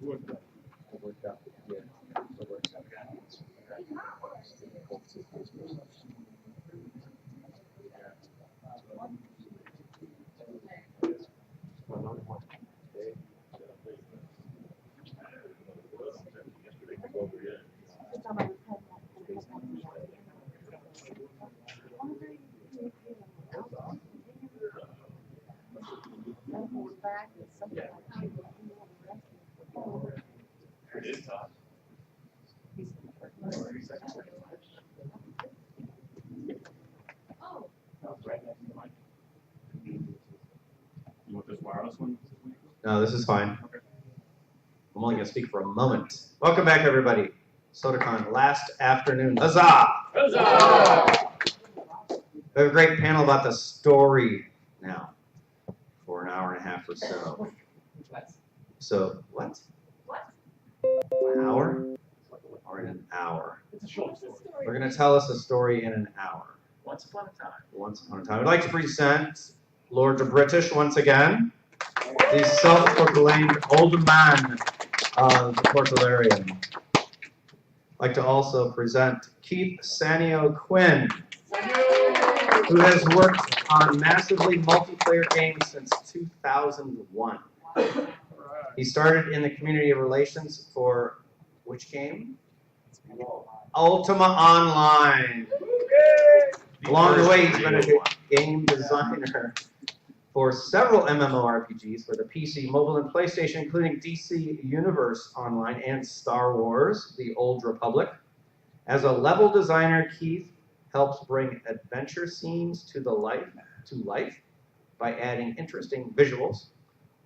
worked out. Yeah. It works out. It is tough. You want this wireless one? No, this is fine. Okay. I'm only going to speak for a moment. Welcome back, everybody. SOTACON last afternoon. Huzzah! Huzzah! We have a great panel about the story now for an hour and a half or so. So, what? An hour? Or in an hour? It's a short story. We're going to tell us a story in an hour. Once upon a time. Once upon a time. I'd like to present Lord the British once again. The self-proclaimed old man of the Portularium. I'd like to also present Keith Sannio Quinn, who has worked on massively multiplayer games since 2001. He started in the community of relations for which game? Ultima Online. Along the way, he's been a game designer for several MMORPGs for the PC, mobile, and PlayStation, including DC Universe Online and Star Wars: The Old Republic. As a level designer, Keith helps bring adventure scenes to life by adding interesting visuals,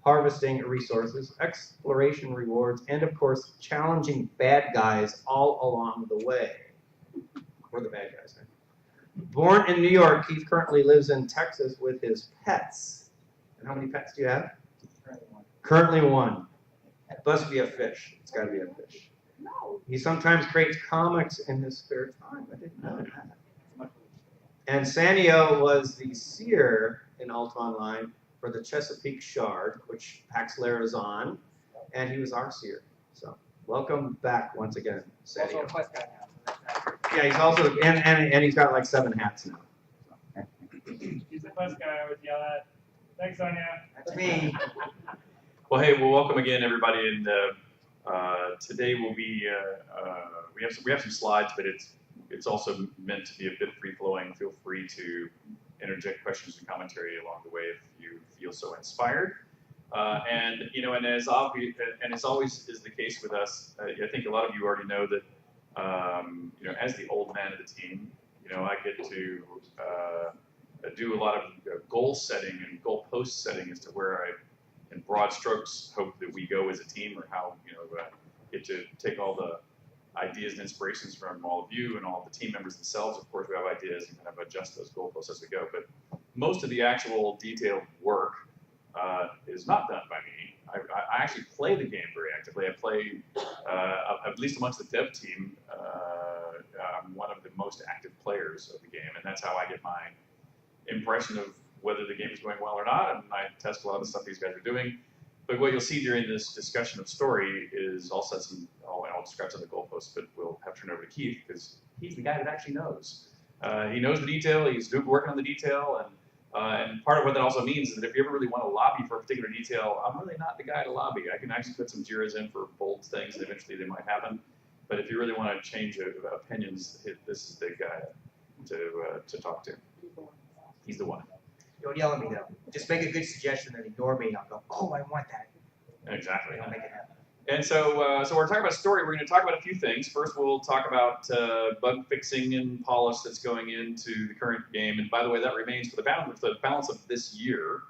harvesting resources, exploration rewards, and of course, challenging bad guys all along the way. We're the bad guys, right? Born in New York, Keith currently lives in Texas with his pets. And how many pets do you have? Currently one. It must be a fish. It's got to be a fish. He sometimes creates comics in his spare time. I didn't know that. And Sannio was the seer in Ultima Online for the Chesapeake Shard, which Paxlair is on, and he was our seer. So welcome back once again, Sannio. Also a quest guy now. Yeah, he's also, and he's got like 7 hats now. He's the quest guy I would yell at. Thanks, Sonia. That's me. Well, hey, well, welcome again, everybody. And today will be we have some slides, but it's also meant to be a bit free flowing. Feel free to interject questions and commentary along the way if you feel so inspired. And you know, and as obvious, and as always is the case with us, I think a lot of you already know that. You know, as the old man of the team, you know, I get to do a lot of goal setting and goal post setting as to where I, in broad strokes, hope that we go as a team, or how, you know, get to take all the ideas and inspirations from all of you and all the team members themselves. Of course, we have ideas and kind of adjust those goalposts as we go. But most of the actual detailed work is not done by me. I actually play the game very actively. I play, at least amongst the dev team, I'm one of the most active players of the game, and that's how I get my impression of whether the game is going well or not, and I test a lot of the stuff these guys are doing. But what you'll see during this discussion of story is I'll describe some of the goalposts, but we'll have to turn over to Keith, because he's the guy that actually knows. He knows the detail, he's working on the detail, and part of what that also means is that if you ever really want to lobby for a particular detail, I'm really not the guy to lobby. I can actually put some JIRAs in for bold things, and eventually they might happen. But if you really want to change opinions, this is the guy to talk to. He's the one. Don't yell at me though. Just make a good suggestion and ignore me. I'll go, oh, I want that. Exactly. I'll make it happen. And so we're talking about story. We're going to talk about a few things. First, we'll talk about bug fixing and polish that's going into the current game. And by the way, that remains for the balance of this year.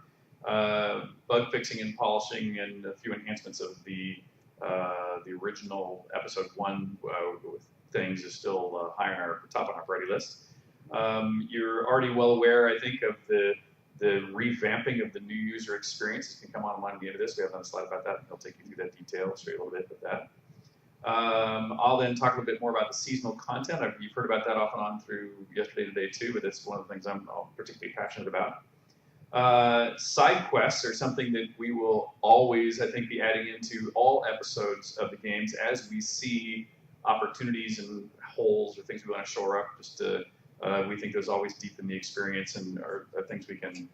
Bug fixing and polishing and a few enhancements of the original episode 1 with things is still high on our top on our priority list. You're already well aware, I think, of the revamping of the new user experience. It can come online at the end of this. We have another slide about that, and I'll take you through that detail, show you a little bit of that. I'll then talk a little bit more about the seasonal content. You've heard about that off and on through yesterday and today too, but it's one of the things I'm particularly passionate about. Side quests are something that we will always, I think, be adding into all episodes of the games as we see opportunities and holes or things we want to shore up. Just to, we think those always deepen the experience and are things we can,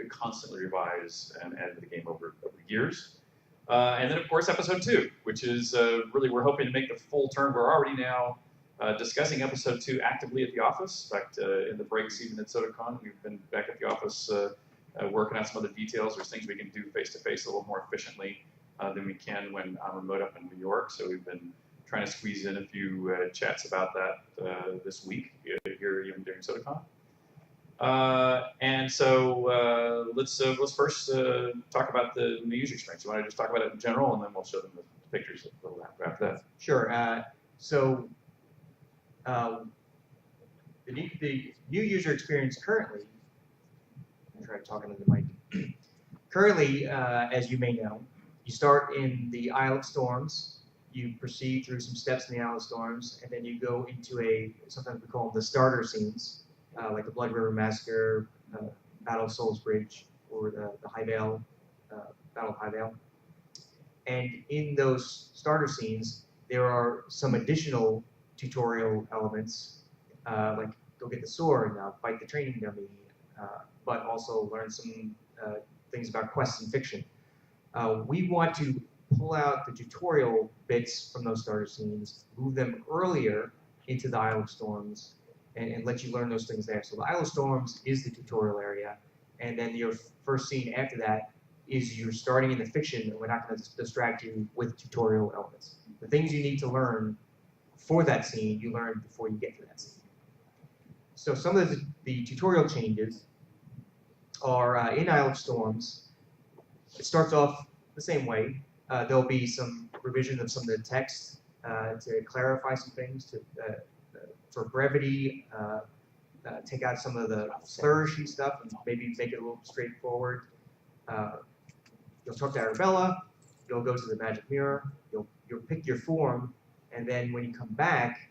constantly revise and add to the game over years. And then, of course, episode 2, which is really we're hoping to make the full turn. We're already now discussing episode 2 actively at the office. In fact, in the breaks, even at SOTACON, we've been back at the office working on some other details. There's things we can do face-to-face a little more efficiently than we can when I'm remote up in New York. So we've been trying to squeeze in a few chats about that this week here even during SOTACON. And so let's first talk about the new user experience. You want to just talk about it in general, and then we'll show them the pictures a little after that. Sure. The new user experience currently, I'll try talking to the mic. Currently, as you may know, you start in the Isle of Storms, you proceed through some steps in the Isle of Storms, and then you go into sometimes we call them the starter scenes, like the Blood River Massacre, Battle of Souls Bridge, or the High Vale, Battle of High Vale. And in those starter scenes, there are some additional tutorial elements, like go get the sword, fight the training dummy, but also learn some things about quests and fiction. We want to pull out the tutorial bits from those starter scenes, move them earlier into the Isle of Storms, and let you learn those things there. So the Isle of Storms is the tutorial area, and then your first scene after that is you're starting in the fiction, and we're not going to distract you with tutorial elements. The things you need to learn for that scene, you learn before you get to that scene. So some of the tutorial changes are in Isle of Storms. It starts off the same way. There'll be some revision of some of the text to clarify some things, for brevity, take out some of the flourishy stuff and maybe make it a little straightforward. You'll talk to Arabella, you'll go to the magic mirror, you'll pick your form, and then when you come back,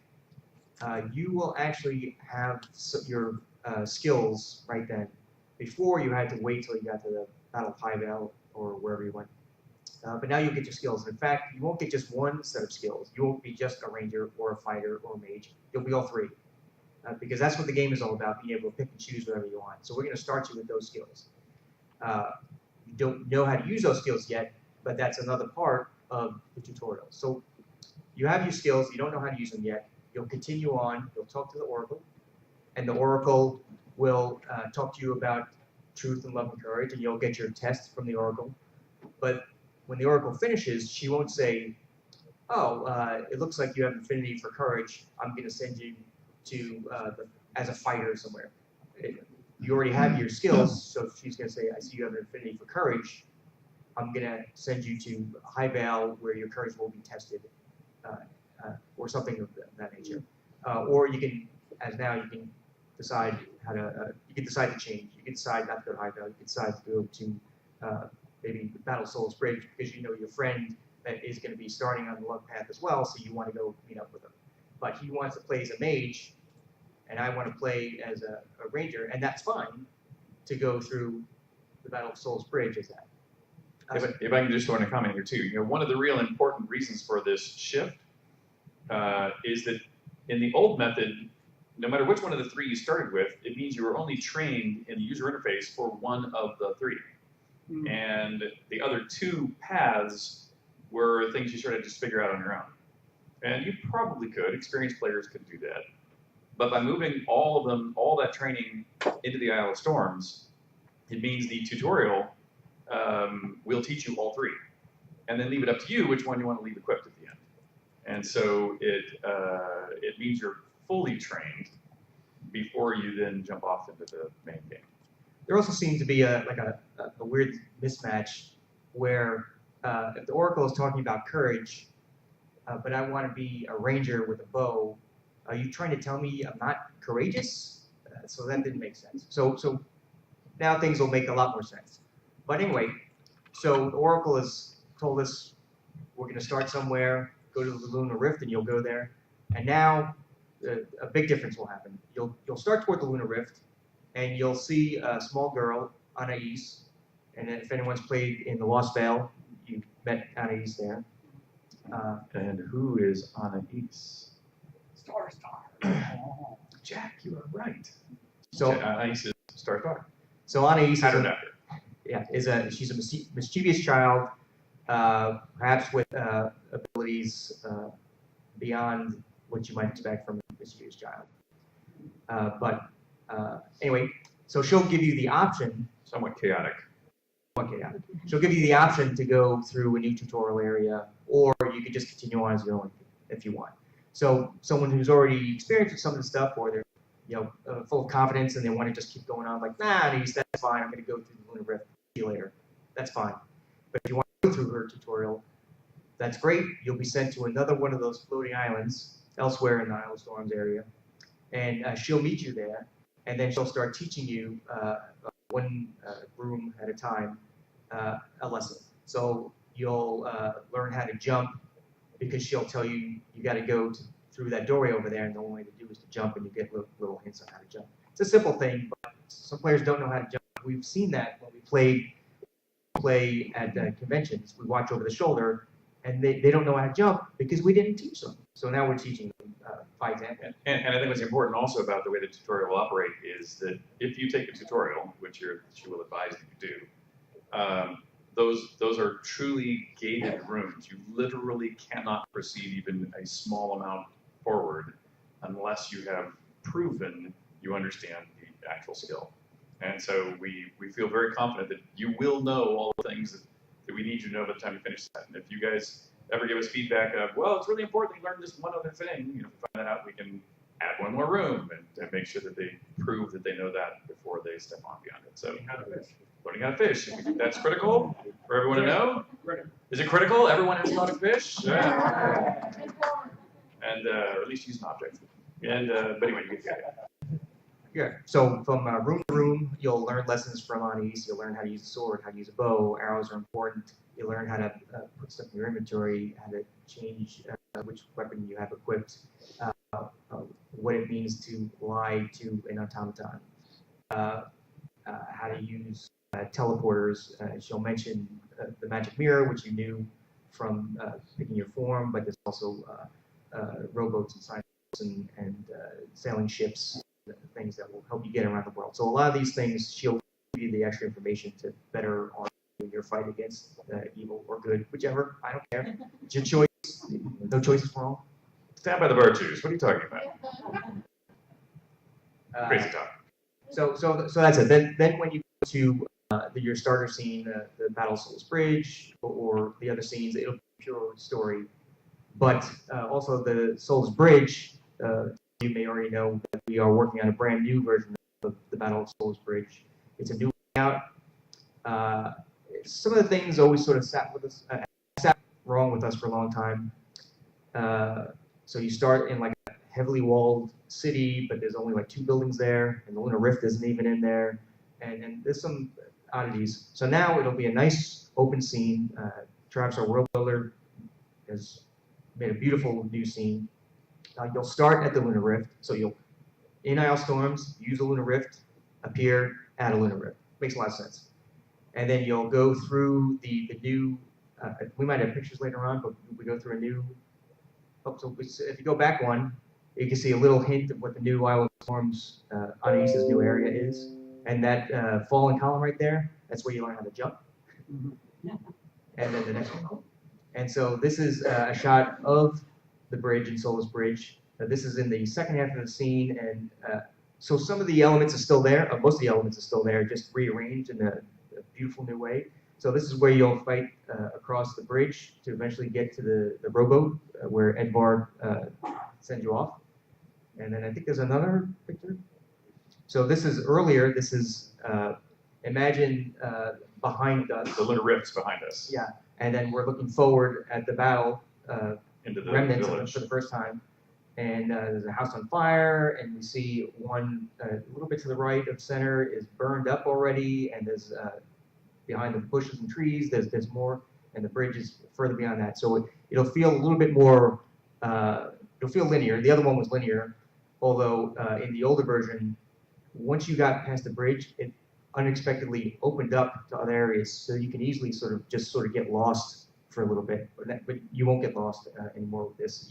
you will actually have your skills right then. Before, you had to wait till you got to the Battle of High Vale or wherever you went. But now you'll get your skills. In fact, you won't get just one set of skills. You won't be just a ranger or a fighter or a mage. You'll be all three. Because that's what the game is all about, being able to pick and choose whatever you want. So we're going to start you with those skills. You don't know how to use those skills yet, but that's another part of the tutorial. So you have your skills, you don't know how to use them yet. You'll continue on, you'll talk to the Oracle, and the Oracle will talk to you about truth and love and courage, and you'll get your test from the Oracle. But when the Oracle finishes, she won't say, oh, it looks like you have an affinity for courage, I'm going to send you to as a fighter somewhere. You already have your skills, so she's going to say, I see you have an affinity for courage, I'm going to send you to High Vale where your courage will be tested, or something of that nature. Or you can, as now, you can decide how to, you can decide to change. You can decide not to go to High Vale, you can decide to go to maybe Battle of Souls Bridge because you know your friend that is going to be starting on the love path as well, so you want to go meet up with him. But he wants to play as a mage, and I want to play as a ranger, and that's fine to go through the Battle of Souls Bridge as that. If I can just throw in a comment here too, one of the real important reasons for this shift is that in the old method, no matter which one of the three you started with, it means you were only trained in the user interface for one of the three. Mm-hmm. And the other two paths were things you sort of just figure out on your own. And you probably could, experienced players could do that. But by moving all of them, all that training into the Isle of Storms, it means the tutorial will teach you all three. And then leave it up to you which one you want to leave equipped at the end. And so it means you're fully trained before you then jump off into the main game. There also seems to be a weird mismatch where if the Oracle is talking about courage, but I want to be a ranger with a bow, are you trying to tell me I'm not courageous? So that didn't make sense. So now things will make a lot more sense. But anyway, so the Oracle has told us we're going to start somewhere, go to the Lunar Rift, and you'll go there. And now a big difference will happen. You'll start toward the Lunar Rift, and you'll see a small girl, Anais, and if anyone's played in the Lost Vale, you met Anais there. And who is Anais? Star. Jack, you are right. So Anais is Star's daughter. So Anais is Patterned after. she's a mischievous child, perhaps with abilities beyond what you might expect from a mischievous child. Anyway, so she'll give you the option. Somewhat chaotic. Okay, yeah. She'll give you the option to go through a new tutorial area, or you could just continue on as your own if you want. So someone who's already experienced with some of the stuff, or they're full of confidence and they want to just keep going on, like, nah, Anais, that's fine. I'm going to go through the Lunar Rift. See you later. That's fine. But if you want to go through her tutorial, that's great. You'll be sent to another one of those floating islands elsewhere in the Isle of Storms area, and she'll meet you there, and then she'll start teaching you one room at a time a lesson. So you'll learn how to jump, because she'll tell you you got to go through that doorway over there, and the only way to do is to jump, and you get little hints on how to jump. It's a simple thing, but some players don't know how to jump. We've seen that when we play at conventions. We watch over the shoulder, and they don't know how to jump because we didn't teach them. So now we're teaching them by example. And I think what's important also about the way the tutorial will operate is that if you take the tutorial, which she will advise that you do, those are truly gated rooms. You literally cannot proceed even a small amount forward unless you have proven you understand the actual skill. And so we feel very confident that you will know all the things that we need you to know by the time you finish that. And if you guys ever give us feedback of, well, it's really important you learn this one other thing, if we find that out, we can add one more room and make sure that they prove that they know that before they step on beyond it. So learning how to fish. That's critical for everyone to know. Is it critical? Everyone has taught to fish? And or at least use an object. And but anyway, you get the idea. Yeah. So from room to room, you'll learn lessons from Anais. You'll learn how to use a sword, how to use a bow. Arrows are important. You'll learn how to put stuff in your inventory, how to change which weapon you have equipped, what it means to lie to an automaton, how to use teleporters. She'll mention the magic mirror, which you knew from picking your form, but there's also rowboats and signboards and sailing ships, things that will help you get around the world. So a lot of these things, she'll give you the extra information to better arm your fight against evil or good, whichever. I don't care. It's your choice. No choice is wrong. Stand by the virtues. What are you talking about? Crazy talk. So that's it. Then when you go to your starter scene, the Battle of Souls Bridge, or the other scenes, it'll be pure story. But also the Souls Bridge, you may already know that we are working on a brand new version of the Battle of Souls Bridge. It's a new layout. Some of the things always sort of sat wrong with us for a long time. So you start in like a heavily walled city, but there's only like 2 buildings there, and the Lunar Rift isn't even in there, and there's some oddities. So now it'll be a nice open scene. Travis, our world builder, has made a beautiful new scene. You'll start at the Lunar Rift, so you'll, in Isle Storms, use the Lunar Rift, appear at a Lunar Rift. Makes a lot of sense. And then you'll go through the new, we might have pictures later on, but we go through a new, so if you go back one, you can see a little hint of what the new Isle of Storms, Anais' new area is. And that fallen column right there, that's where you learn how to jump. And then the next one. And so this is a shot of the bridge in Souls Bridge. This is in the second half of the scene, and so some of the elements are still there. Most of the elements are still there, just rearranged in a beautiful new way. So this is where you'll fight across the bridge to eventually get to the rowboat where Edvard sends you off. And then I think there's another picture. So this is earlier. This is imagine behind us. The Lunar Rift's behind us. Yeah, and then we're looking forward at the battle. Into the remnants village. for the first time, and there's a house on fire, and we see one a little bit to the right of center is burned up already, and there's behind the bushes and trees there's more, and the bridge is further beyond that. So it'll feel a little bit more, it'll feel linear. The other one was linear, although in the older version once you got past the bridge, it unexpectedly opened up to other areas, so you can easily sort of get lost for a little bit. But you won't get lost anymore with this.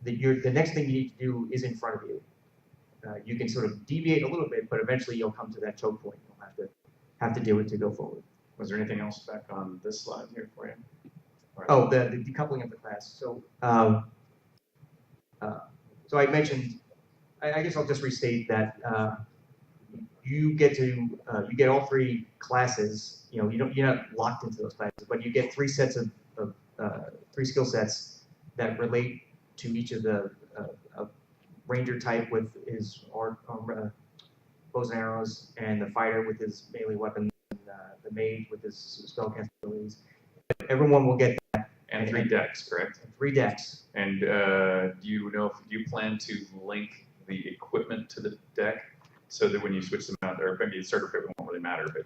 The next thing you need to do is in front of you. You can sort of deviate a little bit, but eventually you'll come to that choke point. You'll have to do it to go forward. Was there anything else back on this slide here for you? Right. Oh, the decoupling of the class. So, so I mentioned. I guess I'll just restate that you get all three classes. You know, you're not locked into those classes, but you get three sets of three skill sets that relate to each of the ranger type with his bows and arrows, and the fighter with his melee weapon, and the mage with his spellcasting abilities. Everyone will get that. And 3 decks, correct? 3 decks. And do you know if you plan to link the equipment to the deck so that when you switch them out, or maybe the starter equipment won't really matter, but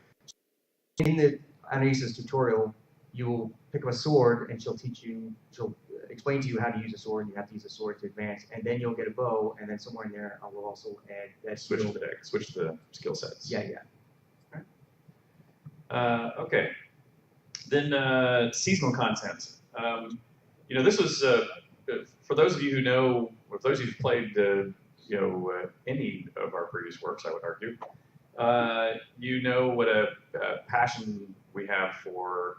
in the Anais' tutorial, you will pick up a sword, and she'll explain to you how to use a sword. You have to use a sword to advance, and then you'll get a bow, and then somewhere in there I will also add that switch to the deck, switch to the skill sets. Yeah, yeah. Okay. Then seasonal content. You know, this was for those of you who know, or those of you who've played, any of our previous works, I would argue. You know what a passion we have for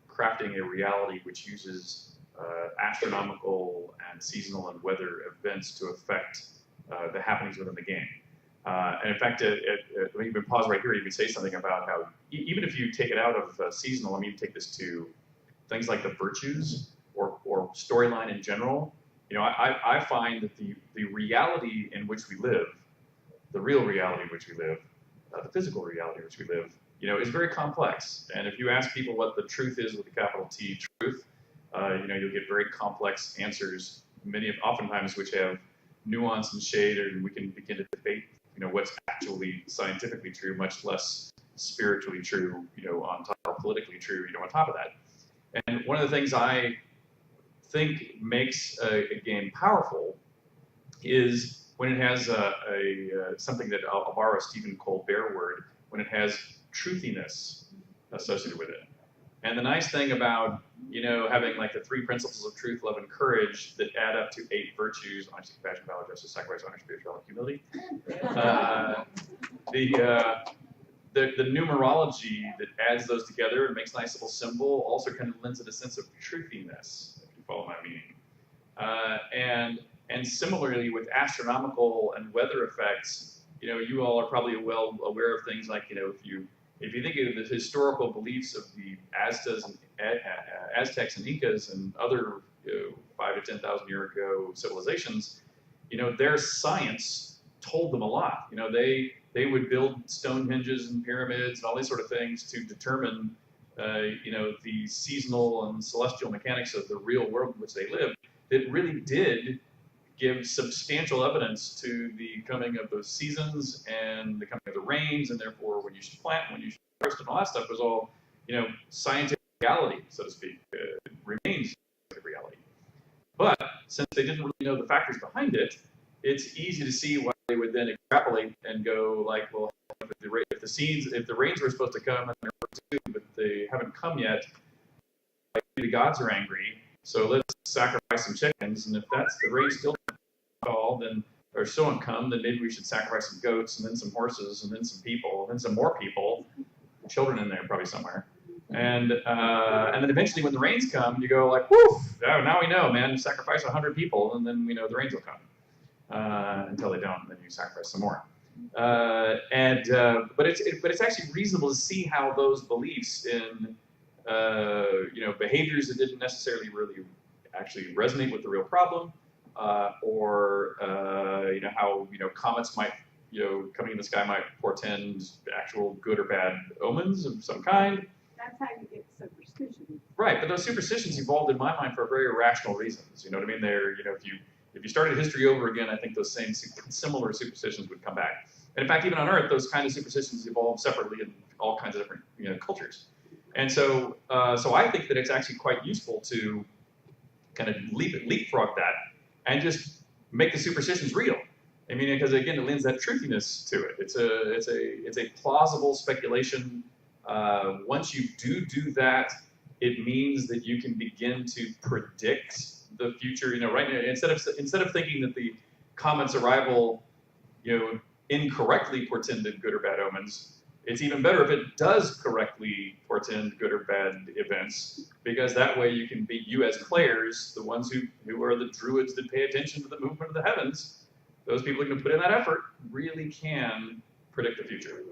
crafting a reality which uses astronomical and seasonal and weather events to affect the happenings within the game. And in fact, let me even pause right here. You could say something about how, even if you take it out of seasonal, I mean, you take this to things like the virtues or storyline in general. You know, I find that the reality in which we live, the real reality in which we live, the physical reality in which we live, you know, is very complex. And if you ask people what the truth is with a capital T, truth, you know, you'll get very complex answers, oftentimes which have nuance and shade, and we can begin to debate, you know, what's actually scientifically true, much less spiritually true, you know, on top, or politically true, you know, on top of that. And one of the things I think makes a game powerful is when it has something that I'll borrow a Stephen Colbert word, when it has truthiness associated with it. And the nice thing about, you know, having like the 3 principles of truth, love, and courage that add up to 8 virtues: honesty, compassion, valor, justice, sacrifice, honor, spirituality, humility. The numerology that adds those together and makes a nice little symbol also kind of lends it a sense of truthiness, if you follow my meaning. And similarly with astronomical and weather effects, you know, you all are probably well aware of things like, you know, if you think of the historical beliefs of the Aztecs and Incas and other 5,000 to 10,000 year ago civilizations, you know, their science told them a lot. You know, they would build Stonehenges and pyramids and all these sort of things to determine, you know, the seasonal and celestial mechanics of the real world in which they lived. That really did give substantial evidence to the coming of those seasons and the coming of the rains, and therefore when you should plant, when you should harvest, and all that stuff was all, you know, scientific reality, so to speak. It remains scientific reality. But since they didn't really know the factors behind it, it's easy to see why they would then extrapolate and go like, well, if the rains were supposed to come and they're too, but they haven't come yet, like, the gods are angry. So let's sacrifice some chickens, and if that's the rain still fall, then or still don't come, then maybe we should sacrifice some goats, and then some horses, and then some people, and then some more people, children in there probably somewhere, and then eventually when the rains come, you go like, whoo! Now we know, man. Sacrifice 100 people, and then we know the rains will come. Until they don't, and then you sacrifice some more. But it's actually reasonable to see how those beliefs in you know, behaviors that didn't necessarily really actually resonate with the real problem, or you know, how, you know, comets might, you know, coming in the sky might portend actual good or bad omens of some kind. That's how you get superstition. Right, but those superstitions evolved in my mind for very irrational reasons. You know what I mean? They're, you know, if you started history over again, I think those same similar superstitions would come back. And in fact, even on Earth, those kind of superstitions evolved separately in all kinds of different, you know, cultures. And so, so I think that it's actually quite useful to kind of leapfrog that and just make the superstitions real. I mean, because again, it lends that truthiness to it. It's a plausible speculation. Once you do that, it means that you can begin to predict the future. You know, right now, instead of thinking that the comet's arrival, you know, incorrectly portended good or bad omens, it's even better if it does correctly portend good or bad events, because that way you can be, you as players, the ones who are the druids that pay attention to the movement of the heavens, those people who can put in that effort really can predict the future.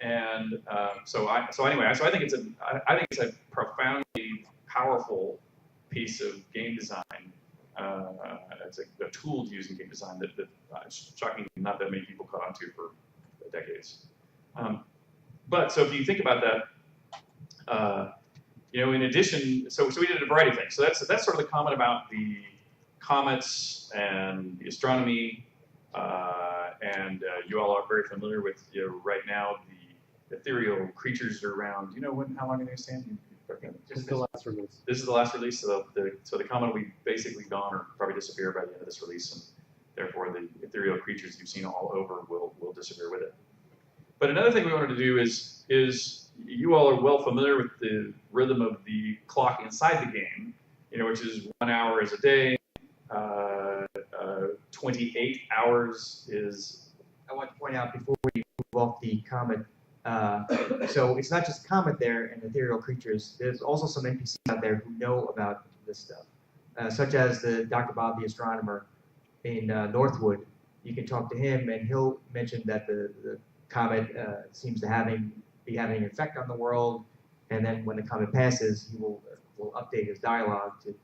And so I think it's a profoundly powerful piece of game design. It's a tool to use in game design that shockingly not that many people caught on to for decades. But so if you think about that, you know, in addition, so we did a variety of things. So that's sort of the comment about the comets and the astronomy, and you all are very familiar with, you know, right now the ethereal creatures that are around. You know how long are they stand? This is the last release. This is the last release, so the comet will be basically gone or probably disappear by the end of this release, and therefore the ethereal creatures you've seen all over will disappear with it. But another thing we wanted to do is you all are well familiar with the rhythm of the clock inside the game, you know, which is 1 hour is a day, 28 hours is. I want to point out before we move off the comet, so it's not just comet there and ethereal creatures. There's also some NPCs out there who know about this stuff, such as the Dr. Bob the astronomer in Northwood. You can talk to him, and he'll mention that the comet seems to be having an effect on the world, and then when the comet passes, he will update his dialogue to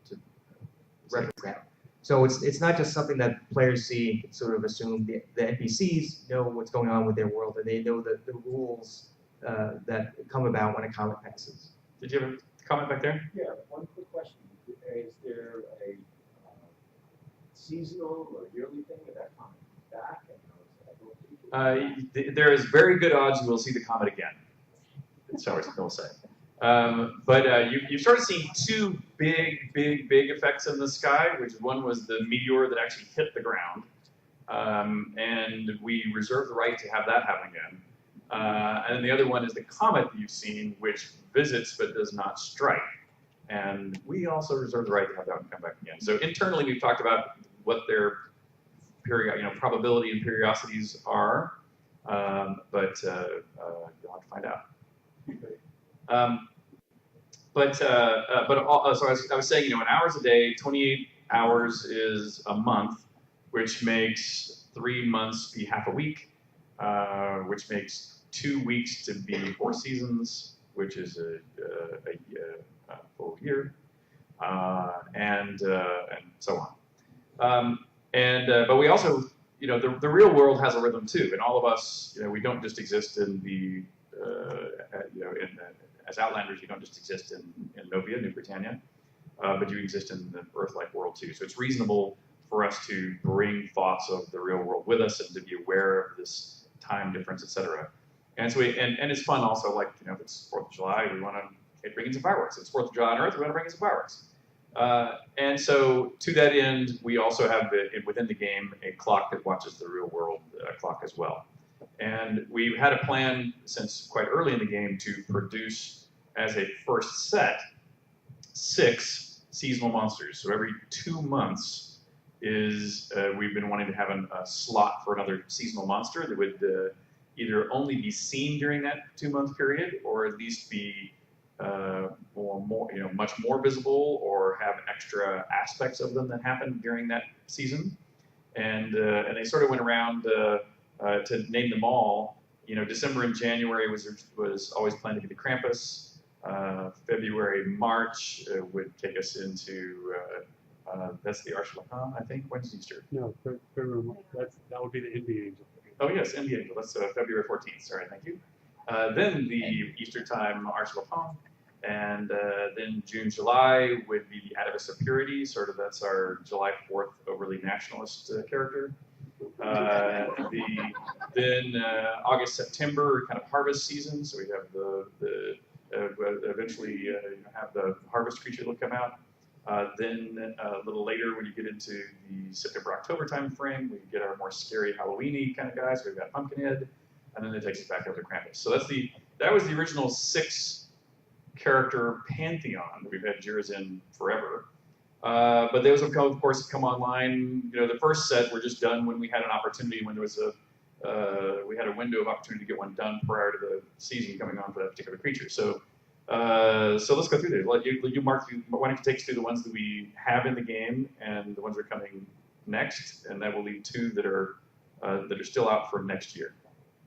reference that. So it's not just something that players see and can sort of assume. The NPCs know what's going on with their world, and they know the rules that come about when a comet passes. Did you have a comment back there? Yeah, one quick question. Is there a seasonal or yearly thing with that comet back? There is very good odds you will see the comet again. So we'll say. But you started seeing two big effects in the sky, which one was the meteor that actually hit the ground, and we reserve the right to have that happen again. And then the other one is the comet that you've seen, which visits but does not strike. And we also reserve the right to have that one come back again. So internally, we've talked about what their probability and periodicities are, but you'll have to find out. So I was saying, you know, in hours a day, 28 hours is a month, which makes 3 months be half a week, which makes 2 weeks to be 4 seasons, which is a full year, and so on. But we also, you know, the real world has a rhythm too, and all of us, you know, we don't just exist in the, as Outlanders, you don't just exist in Novia, New Britannia, but you exist in the Earth-like world too. So it's reasonable for us to bring thoughts of the real world with us and to be aware of this time difference, etc. And so and it's fun also, like, you know, if it's 4th of July, we want to bring in some fireworks. If it's 4th of July on Earth, we want to bring in some fireworks. And so to that end, we also have within the game a clock that watches the real world clock as well. And we've had a plan since quite early in the game to produce, as a first set, 6 seasonal monsters. So every 2 months we've been wanting to have a slot for another seasonal monster that would either only be seen during that 2-month period, or at least be much more visible, or have extra aspects of them that happen during that season. And they sort of went around to name them all. You know, December and January was always planned to be the Krampus. February, March would take us into that's the Arch Lapin, I think. When's Easter? No, that would be the NB Angel. Oh yes, NB Angel. That's February 14th. Sorry, thank you. Then the Easter time Arch Lapin. And then June, July would be the Atavus of Purity, sort of that's our July 4th overly nationalist character. Then August, September, kind of harvest season, so we have eventually have the harvest creature that will come out. Then a little later, when you get into the September-October time frame, we get our more scary Halloween-y kind of guys. We've got Pumpkinhead, and then it takes us back up to Krampus. So that was the original 6-character pantheon that we've had Jiras in forever. But those have, of course, come online. You know, the first set were just done when we had an opportunity, when there was we had a window of opportunity to get one done prior to the season coming on for that particular creature. So let's go through there. You mark through. Why don't you take us through the ones that we have in the game and the ones that are coming next, and that will leave 2 that are still out for next year.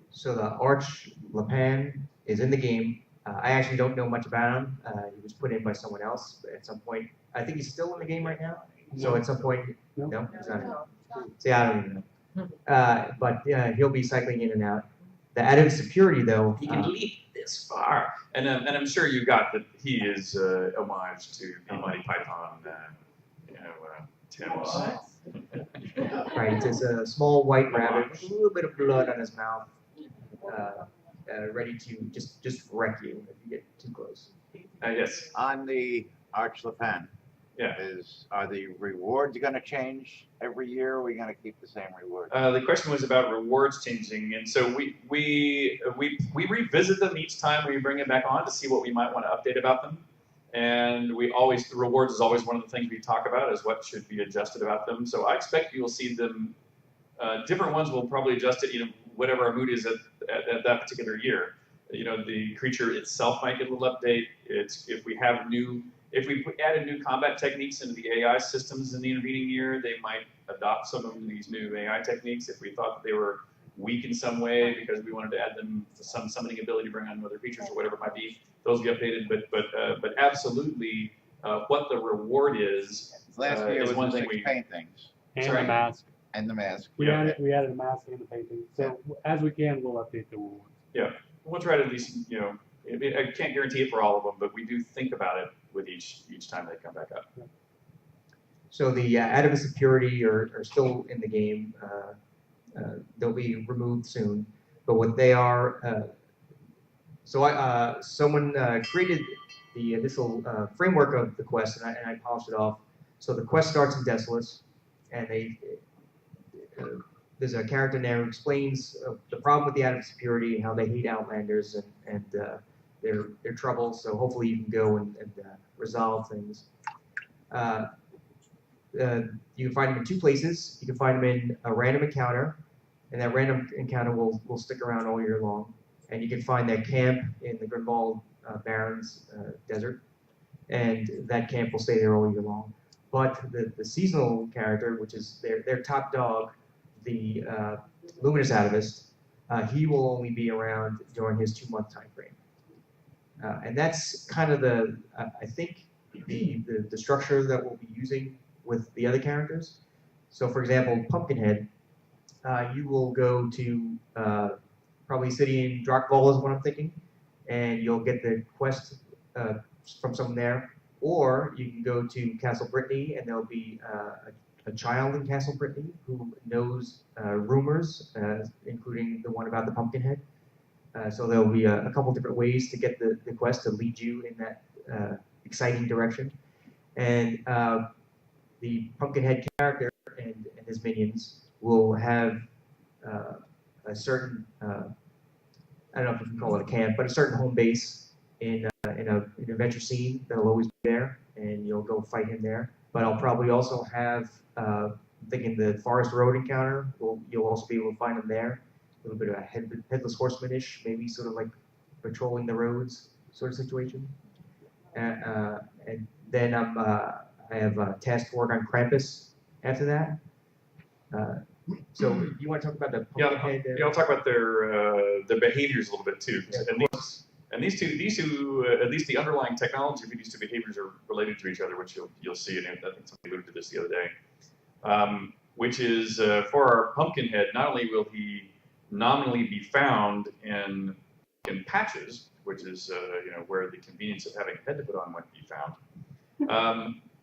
So the Arch Lapan is in the game. I actually don't know much about him. He was put in by someone else at some point. I think he's still in the game right now. So at some point, no, he's not. See, I don't even know. But he'll be cycling in and out. The Adam Security, though, He can leap this far, and I'm sure you got that he is homage to the Monty Python, Tim's. right? It's a small white rabbit with a little bit of blood on his mouth, ready to just wreck you if you get too close. Yes. On the Arch Lapan, Yeah. are the rewards going to change every year, or are we going to keep the same rewards? The question was about rewards changing, and so we revisit them each time we bring it back on to see what we might want to update about them. And the rewards is always one of the things we talk about, is what should be adjusted about them. So I expect you will see them. Different ones will probably adjust it, whatever our mood is at that particular year. The creature itself might get a little update. If we added new combat techniques into the AI systems in the intervening year, they might adopt some of these new AI techniques. If we thought that they were weak in some way because we wanted to add them some summoning ability to bring on other creatures or whatever it might be, those will be updated. But absolutely, what the reward is Last year is was one the thing 6 paintings And Sorry? the mask. and the mask. We Yeah. added a mask and the painting. So as we can, we'll update the rewards. Yeah, we'll try to at least, I can't guarantee it for all of them, but we do think about it with each time they come back up. So the Atoms of Purity are still in the game. They'll be removed soon. But what they are, someone created the initial framework of the quest, and I polished it off. So the quest starts in Desolus, and there's a character in there who explains the problem with the Atoms of Purity and how they hate Outlanders and their troubles. So hopefully you can go and resolve things. You can find them in 2 places. You can find them in a random encounter, and that random encounter will stick around all year long. And you can find that camp in the Grimwald Barrens desert, and that camp will stay there all year long. But the seasonal character, which is their top dog, the Luminous Atavist, he will only be around during his 2-month time frame. And that's kind of I think the structure that we'll be using with the other characters. So for example, Pumpkinhead, you will go to probably City in Drakval is what I'm thinking, and you'll get the quest from someone there. Or you can go to Castle Brittany, and there'll be a child in Castle Brittany who knows rumors, including the one about the Pumpkinhead. So there'll be a couple different ways to get the quest to lead you in that exciting direction. And the Pumpkinhead character and his minions will have a certain, I don't know if you can call it a camp, but a certain home base in an adventure scene that'll always be there, and you'll go fight him there. But I'll probably also have, I'm thinking the Forest Road encounter, you'll also be able to find him there. A little bit of a headless horseman-ish, maybe sort of like patrolling the roads sort of situation. And then I have task to work on Krampus after that. So you want to talk about the Pumpkinhead? Yeah, I'll talk about their behaviors a little bit too. Yeah, And these two, at least the underlying technology of these 2 behaviors are related to each other, which you'll see, and I think somebody alluded to this the other day. Which is for our Pumpkinhead, not only will he nominally be found in patches, which is where the convenience of having a head to put on might be found,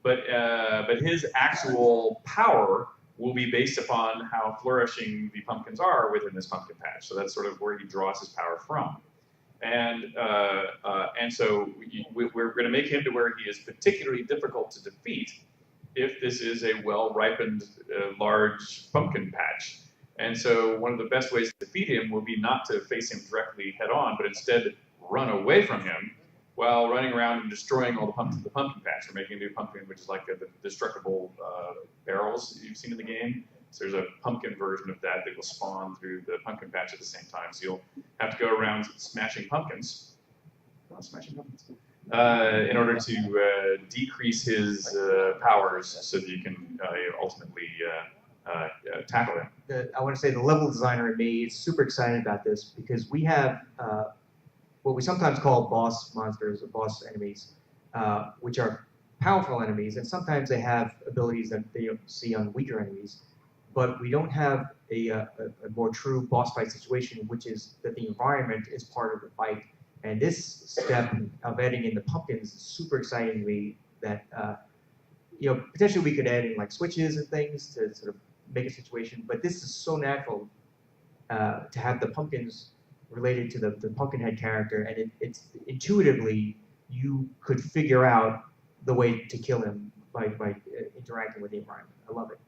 but his actual power will be based upon how flourishing the pumpkins are within this pumpkin patch. So that's sort of where he draws his power from. And so we're going to make him to where he is particularly difficult to defeat if this is a well-ripened, large pumpkin patch. And so one of the best ways to defeat him will be not to face him directly head-on, but instead run away from him while running around and destroying all the pumpkins in the pumpkin patch, or making a new pumpkin, which is like the destructible barrels that you've seen in the game. So there's a pumpkin version of that that will spawn through the pumpkin patch at the same time. So you'll have to go around smashing pumpkins, in order to decrease his powers so that you can ultimately tackle him. I want to say the level designer in me is super excited about this because we have what we sometimes call boss monsters or boss enemies, which are powerful enemies, and sometimes they have abilities that they don't see on weaker enemies. But we don't have a more true boss fight situation, which is that the environment is part of the fight. And this step of adding in the pumpkins is super exciting to me. That potentially we could add in like switches and things to sort of make a situation. But this is so natural to have the pumpkins related to the Pumpkinhead character, and it's intuitively you could figure out the way to kill him by interacting with the environment. I love it.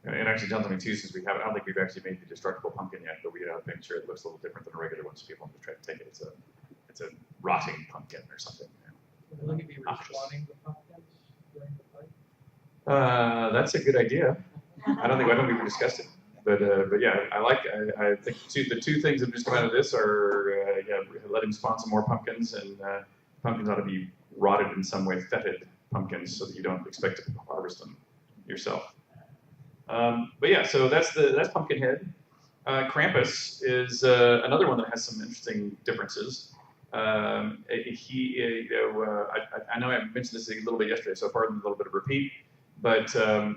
And actually, done something too, since I don't think we've actually made the destructible pumpkin yet, but we have to make sure it looks a little different than a regular one, so people don't try to take it. It's a rotting pumpkin or something. Will he be respawning the pumpkins during the fight? That's a good idea. I don't think we discussed it, but yeah, I think the two things that just come out of this are let him spawn some more pumpkins, and pumpkins ought to be rotted in some way, fetid pumpkins, so that you don't expect to harvest them yourself. But yeah, so that's Pumpkinhead. Krampus is another one that has some interesting differences. I know I mentioned this a little bit yesterday, so pardon a little bit of repeat. But the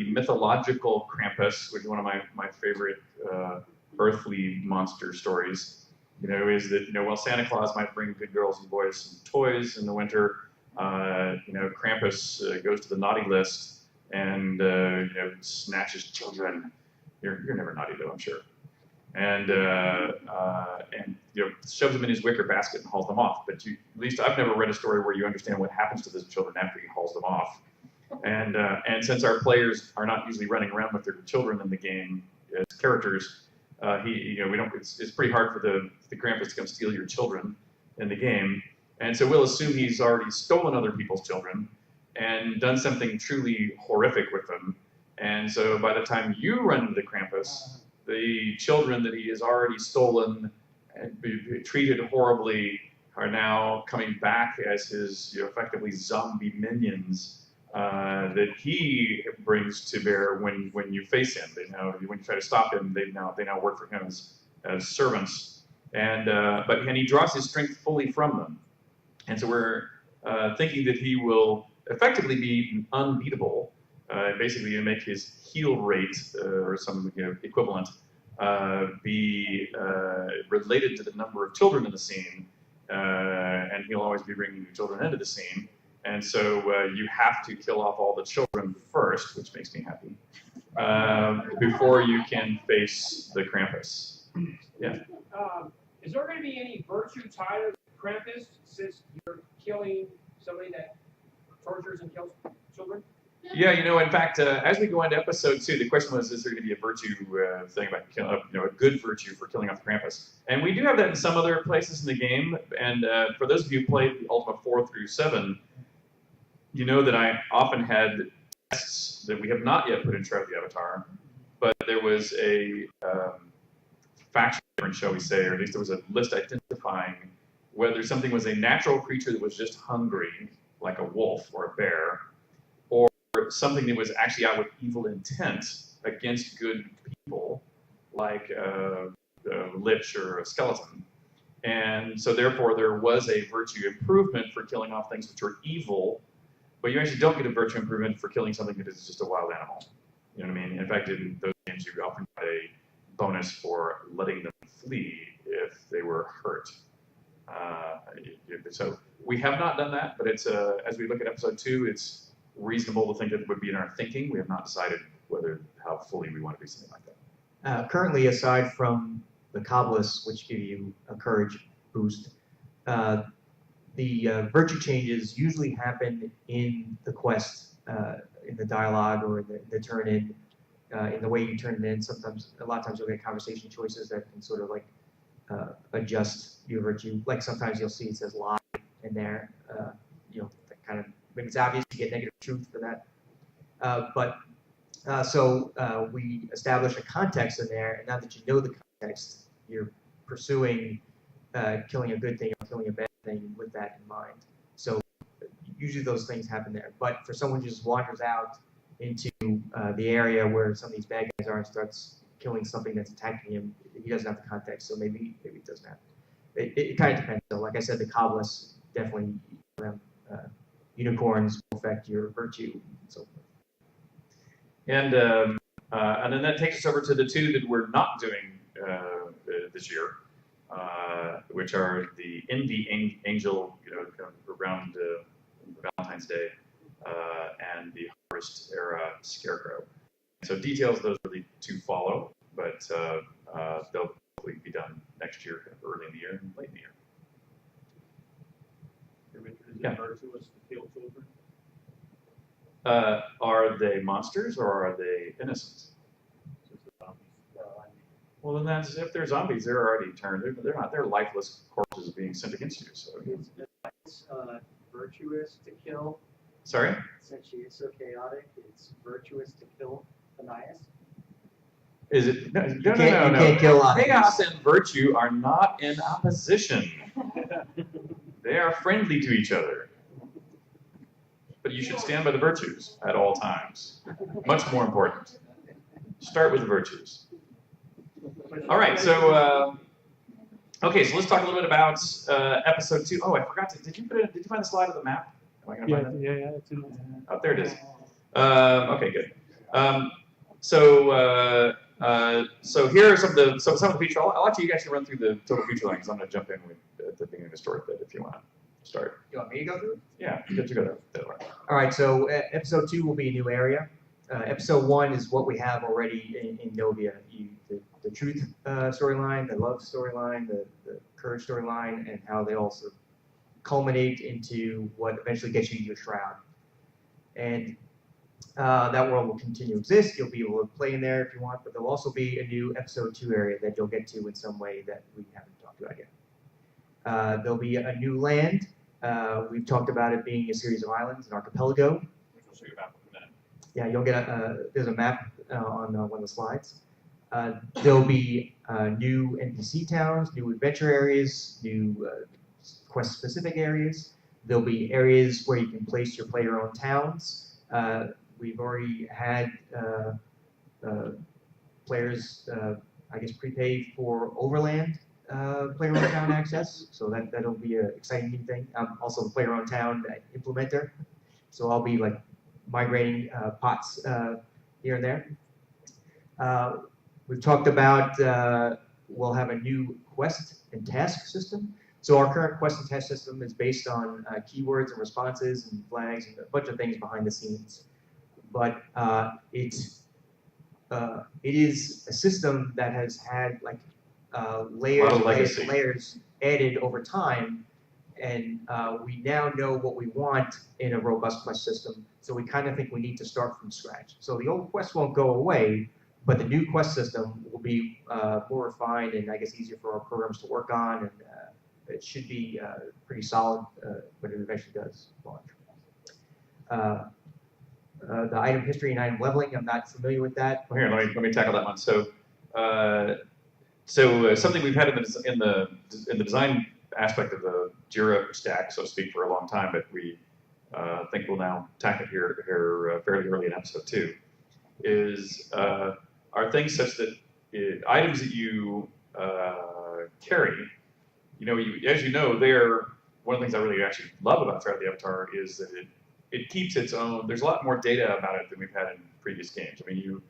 mythological Krampus, which is one of my favorite earthly monster stories, is that while Santa Claus might bring good girls and boys some toys in the winter, Krampus goes to the naughty list and snatches children. You're never naughty though, I'm sure. And shoves them in his wicker basket and hauls them off. But at least I've never read a story where you understand what happens to those children after he hauls them off. And since our players are not usually running around with their children in the game as characters, it's pretty hard for the Krampus to come steal your children in the game. And so we'll assume he's already stolen other people's children and done something truly horrific with them. And so by the time you run into the Krampus, the children that he has already stolen and treated horribly are now coming back as his effectively zombie minions that he brings to bear when you face him. When you try to stop him, they now work for him as servants. But he draws his strength fully from them. And so we're thinking that he will effectively be unbeatable, basically to make his heal rate or some equivalent be related to the number of children in the scene, and he'll always be bringing new children into the scene. And so you have to kill off all the children first, which makes me happy, before you can face the Krampus. Yeah. Is there going to be any virtue tied to Krampus since you're killing somebody that tortures and kills children? Yeah, in fact, as we go into episode 2, the question was, is there going to be a virtue thing about, a good virtue for killing off Krampus? And we do have that in some other places in the game. And for those of you who played Ultima 4 through 7, you know that I often had tests that we have not yet put in Shroud of the Avatar, but there was a faction difference, shall we say, or at least there was a list identifying whether something was a natural creature that was just hungry, like a wolf or a bear, or something that was actually out with evil intent against good people, like a lich or a skeleton. And so therefore there was a virtue improvement for killing off things which are evil, but you actually don't get a virtue improvement for killing something that is just a wild animal. You know what I mean? In fact, in those games you often get a bonus for letting them flee if they were hurt. So we have not done that, but it's as we look at episode 2, it's reasonable to think that it would be in our thinking. We have not decided how fully we want to do something like that. Currently, aside from the Cobblis, which give you a courage, boost. The virtue changes usually happen in the quest, in the dialogue or in the turn-in, in the way you turn it in. Sometimes, a lot of times you'll get conversation choices that can sort of like adjust your virtue. Like sometimes you'll see it says lie in there. You know, that kind of, maybe it's obvious you get negative truth for that. So we establish a context in there, and now that you know the context, you're pursuing killing a good thing or killing a bad thing with that in mind. So usually those things happen there. But for someone who just wanders out into the area where some of these bad guys are and starts killing something that's attacking him, he doesn't have the context, so maybe it doesn't happen. It kind of depends. So like I said, the Cobblis definitely, unicorns will affect your virtue and so forth. And then that takes us over to the two that we're not doing this year, which are the Envy Angel, around Valentine's Day, and the Harvest Era Scarecrow. So details of those really to follow, but they'll hopefully be done next year, kind of early in the year and late in the year. Is Yeah. it virtuous to kill children? Are they monsters or are they innocent? Since the zombies, Well, then that's if they're zombies, they're already turned. They're not. They're lifeless corpses being sent against you. So. It's virtuous to kill, Sorry. since she is so chaotic, it's virtuous to kill Anais. Is it? No, You can't kill Anais. Chaos and virtue are not in opposition. They are friendly to each other. But you should stand by the virtues at all times. Much more important. Start with the virtues. All right, so okay, so let's talk a little bit about episode 2. Oh, I forgot to. Did you find the slide of the map? Am I gonna find that? Yeah, it's in there. Oh, there it is. Okay, good. So here are some of the feature. I'll let you guys run through the total feature lines. I'm going to jump in at the beginning of the story bit if you want to start. You want me to go through it? Yeah, you get to go there. That way. All right, so episode 2 will be a new area. Episode 1 is what we have already in Novia. The truth storyline, the love storyline, the courage storyline, and how they also culminate into what eventually gets you your shroud. And that world will continue to exist. You'll be able to play in there if you want, but there'll also be a new episode 2 area that you'll get to in some way that we haven't talked about yet. There'll be a new land. We've talked about it being a series of islands, an archipelago. I'll show you about in a minute. Yeah, you'll get there's a map on one of the slides. There'll be new NPC towns, new adventure areas, new quest-specific areas. There'll be areas where you can place your player-owned towns. We've already had players, I guess, prepay for Overland player-owned town access, so that'll be an exciting new thing. I'm also the player-owned town implementer, so I'll be like migrating pots here and there. We've talked about we'll have a new quest and task system. So our current quest and task system is based on keywords and responses and flags and a bunch of things behind the scenes. But it is a system that has had like layers added over time, and we now know what we want in a robust quest system. So we kind of think we need to start from scratch. So the old quest won't go away, but the new quest system will be more refined and I guess easier for our programs to work on, and it should be pretty solid when it eventually does launch. The item history and item leveling, I'm not familiar with that. Well, here, let me tackle that one. So, something we've had in the design aspect of the Jira stack, so to speak, for a long time, but we think we'll now tackle here fairly early in episode 2, is are things such that items that you carry, as you know, they're one of the things I really actually love about Threat of the Avatar is that it keeps its own. There's a lot more data about it than we've had in previous games. I mean,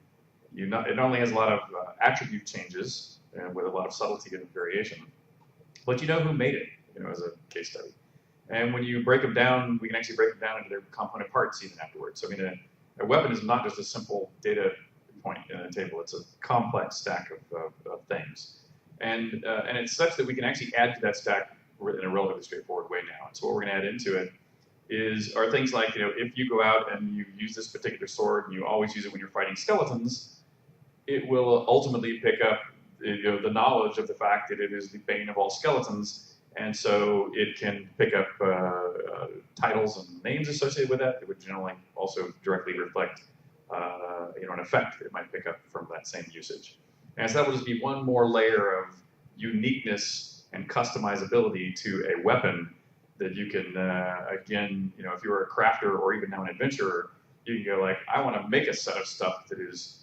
it not only has a lot of attribute changes with a lot of subtlety and variation, but you know who made it, as a case study. And when you break them down, we can actually break them down into their component parts even afterwards. So I mean, a weapon is not just a simple data point in a table. It's a complex stack of things. and it's such that we can actually add to that stack in a relatively straightforward way now. And so what we're going to add into it are things like, if you go out and you use this particular sword and you always use it when you're fighting skeletons, it will ultimately pick up the knowledge of the fact that it is the bane of all skeletons, and so it can pick up titles and names associated with that would generally also directly reflect an effect that it might pick up from that same usage. And so that will just be one more layer of uniqueness and customizability to a weapon that you can, again, if you're a crafter or even now an adventurer, you can go like, I want to make a set of stuff that is,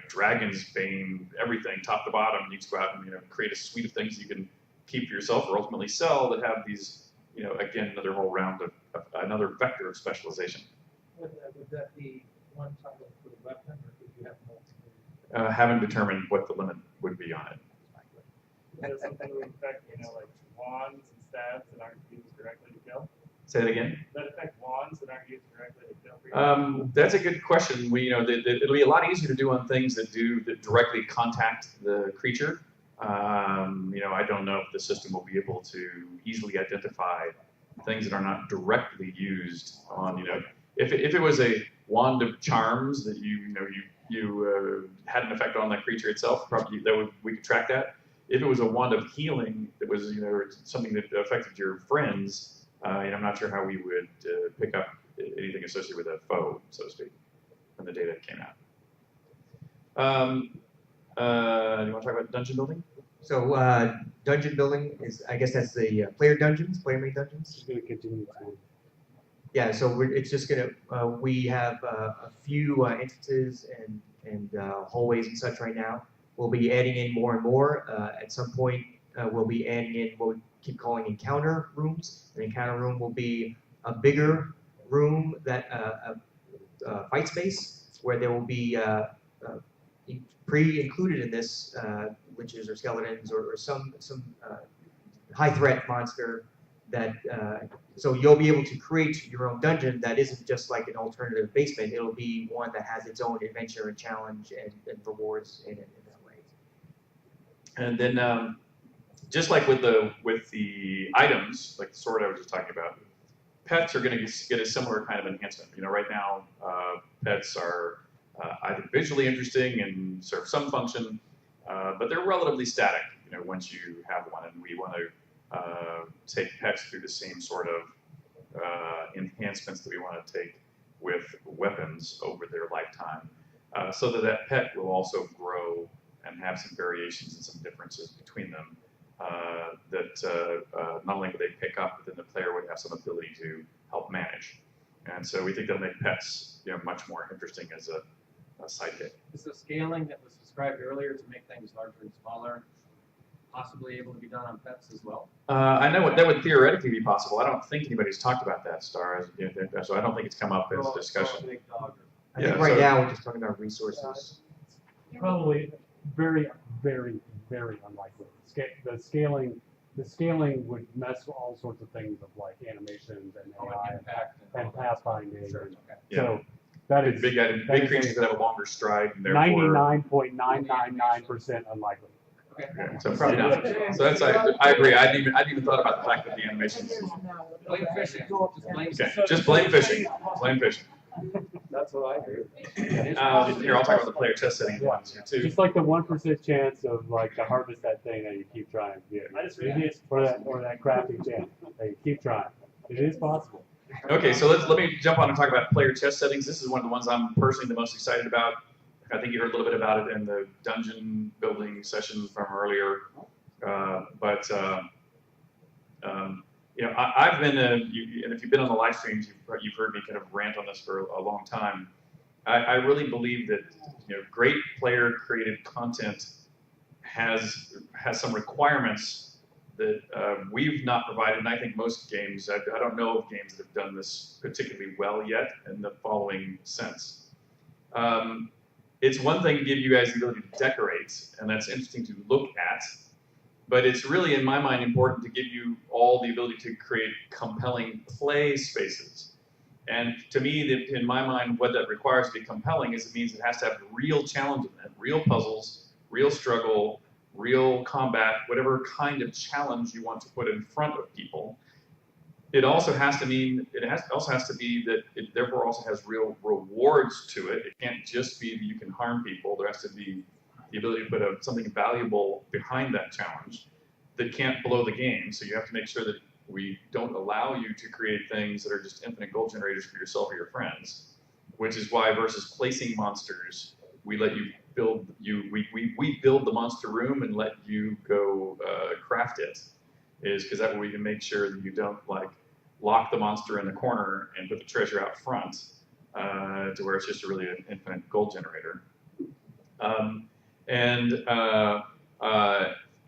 dragon's bane, everything, top to bottom. You just go out and, create a suite of things you can keep for yourself or ultimately sell that have these, again, another whole round of another vector of specialization. Would that be one title for the weapon, or could you have multiple? Haven't determined what the limit would be on it. Is there something that would affect, like wands and stabs that aren't used directly to kill? Say that again. Does that affect wands that aren't used directly to kill? That's a good question. It'll be a lot easier to do on things that directly contact the creature. I don't know if the system will be able to easily identify things that are not directly used on, if it was a wand of charms that you had an effect on that creature itself, probably we could track that. If it was a wand of healing that was, something that affected your friends, I'm not sure how we would pick up anything associated with a foe, so to speak, when the data came out. Do you want to talk about dungeon building? So dungeon building is, I guess that's the player made dungeons. It's going to continue to. Yeah, so it's just going to, we have a few entrances and hallways and such right now. We'll be adding in more and more. At some point, we'll be adding in what we keep calling encounter rooms. An encounter room will be a bigger room that fight space where there will be pre-included in this witches or skeletons or some high threat monster that so you'll be able to create your own dungeon that isn't just like an alternative basement. It'll be one that has its own adventure and challenge and rewards in it in that way. And then just like with the items, like the sword I was just talking about, pets are going to get a similar kind of enhancement. Right now, pets are either visually interesting and serve some function, but they're relatively static. Once you have one, and we want to take pets through the same sort of enhancements that we want to take with weapons over their lifetime, so that pet will also grow and have some variations and some differences between them. That not only would they pick up, but then the player would have some ability to help manage. And so we think that'll make pets much more interesting as a sidekick. Is the scaling that was described earlier to make things larger and smaller possibly able to be done on pets as well? I know that would theoretically be possible. I don't think anybody's talked about that, Star, so I don't think it's come up as discussion. I think right now we're just talking about resources. Probably very, very, very unlikely. The scaling would mess with all sorts of things of like animations and AI and pathfinding. Sure. So that is big creatures that have a longer stride, and therefore 99.999% unlikely. Okay. Yeah, so that's I agree. I hadn't even thought about the fact that the animations. Blame fishing. Just blame fishing. Blame fishing. That's what I heard. Here, I'll talk about the player test setting ones here too. Just like the 1% chance of like to harvest that thing that you keep trying to get. Or that crafting chance that you keep trying. It is possible. Okay, so let me jump on and talk about player chess settings. This is one of the ones I'm personally the most excited about. I think you heard a little bit about it in the dungeon building session from earlier. I've been, and if you've been on the live streams, you've heard me kind of rant on this for a long time. I really believe that great player created content has some requirements that we've not provided, and I think most games, I don't know of games that have done this particularly well yet in the following sense. It's one thing to give you guys the ability to decorate, and that's interesting to look at, but it's really, in my mind, important to give you all the ability to create compelling play spaces. And to me, in my mind, what that requires to be compelling is it means it has to have real challenge in it, real puzzles, real struggle, real combat, whatever kind of challenge you want to put in front of people. It also has to mean, also has to be that it therefore also has real rewards to it. It can't just be that you can harm people. There has to be the ability to put something valuable behind that challenge that can't blow the game. So you have to make sure that we don't allow you to create things that are just infinite gold generators for yourself or your friends, which is why versus placing monsters, we let you build, we build the monster room and let you go craft it, is because that way we can make sure that you don't like lock the monster in the corner and put the treasure out front to where it's just really an infinite gold generator. And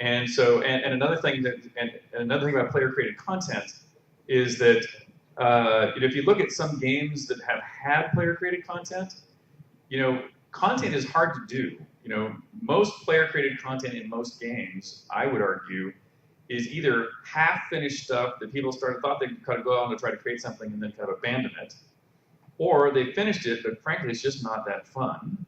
another thing that, and another thing about player-created content is that if you look at some games that have had player-created content, content is hard to do. Most player-created content in most games, I would argue, is either half-finished stuff that people thought they could go out and try to create something and then kind of abandon it, or they finished it, but frankly, it's just not that fun.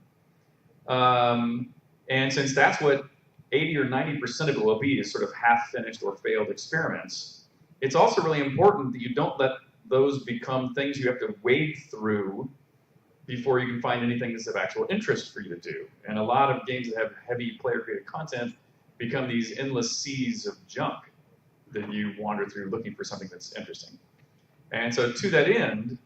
And since that's what 80 or 90% of it will be, is sort of half-finished or failed experiments, it's also really important that you don't let those become things you have to wade through before you can find anything that's of actual interest for you to do. And a lot of games that have heavy player-created content become these endless seas of junk that you wander through looking for something that's interesting. And so to that end,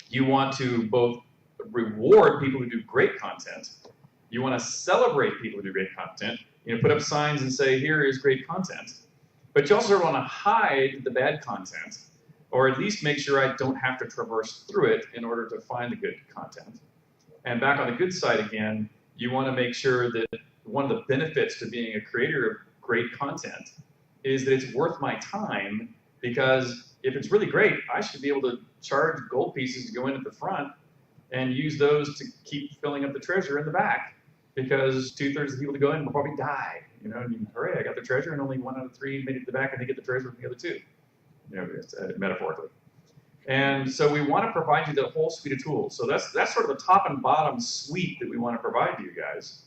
you want to both reward people who do great content, you want to celebrate people who do great content, put up signs and say, here is great content, but you also want to hide the bad content, or at least make sure I don't have to traverse through it in order to find the good content. And back on the good side again, you want to make sure that one of the benefits to being a creator of great content is that it's worth my time, because if it's really great, I should be able to charge gold pieces to go in at the front and use those to keep filling up the treasure in the back, because 2/3 of the people that go in will probably die. And hooray, I got the treasure, and only 1 out of 3 made it to the back and they get the treasure from the other 2, metaphorically. And so we want to provide you the whole suite of tools. So that's sort of the top and bottom suite that we want to provide to you guys.